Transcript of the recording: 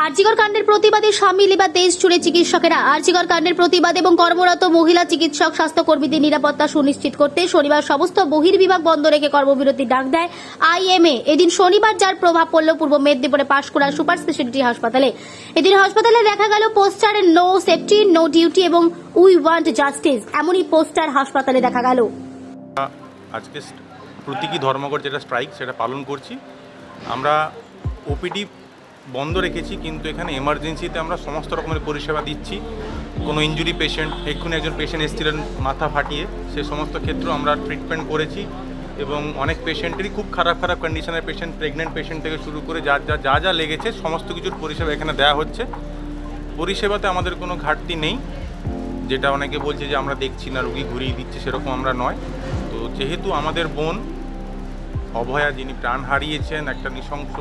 আরজিকর কাণ্ডের প্রতিবাদে সামিল এবার দেশ জুড়ে চিকিৎসকেরা। আরজিকর কাণ্ডের প্রতিবাদ এবং কর্মরত মহিলা চিকিৎসক স্বাস্থ্যকর্মীদের নিরাপত্তা সুনিশ্চিত করতে শনিবার সমস্ত বহির্বিভাগ বন্ধ রেখে কর্মবিরতির ডাক দেয় আইএমএ। এদিন শনিবার যার প্রভাব পড়ল পূর্ব মেদিনীপুরে পাঁশকুড়া সুপার স্পেশালিটি হাসপাতালে। এদিন হাসপাতালে দেখা গেল পোস্টারে নো সেফটি নো ডিউটি এবং উই ওয়ান্ট জাস্টিস এমনই পোস্টার হাসপাতালে দেখা গেল। আজকে প্রতীকী ধর্মঘট যেটা স্ট্রাইক সেটা পালন করছি। আমরা ওপিডি বন্ধ রেখেছি, কিন্তু এখানে এমার্জেন্সিতে আমরা সমস্ত রকমের পরিষেবা দিচ্ছি। কোনো ইনজুরি পেশেন্ট, এক্ষুনি একজন পেশেন্ট এসেছিলেন মাথা ফাটিয়ে, সে সমস্ত ক্ষেত্রেও আমরা ট্রিটমেন্ট করেছি এবং অনেক পেশেন্টেরই খুব খারাপ কন্ডিশনের পেশেন্ট, প্রেগনেন্ট পেশেন্ট থেকে শুরু করে যা লেগেছে সমস্ত কিছুর পরিষেবা এখানে দেওয়া হচ্ছে। পরিষেবাতে আমাদের কোনো ঘাটতি নেই, যেটা অনেকে বলছে যে আমরা দেখছি না, রুগী ঘুরিয়ে দিচ্ছে, সেরকম আমরা নয়। তো যেহেতু আমাদের বোন অভয়া, যিনি প্রাণ হারিয়েছেন একটা নৃশংস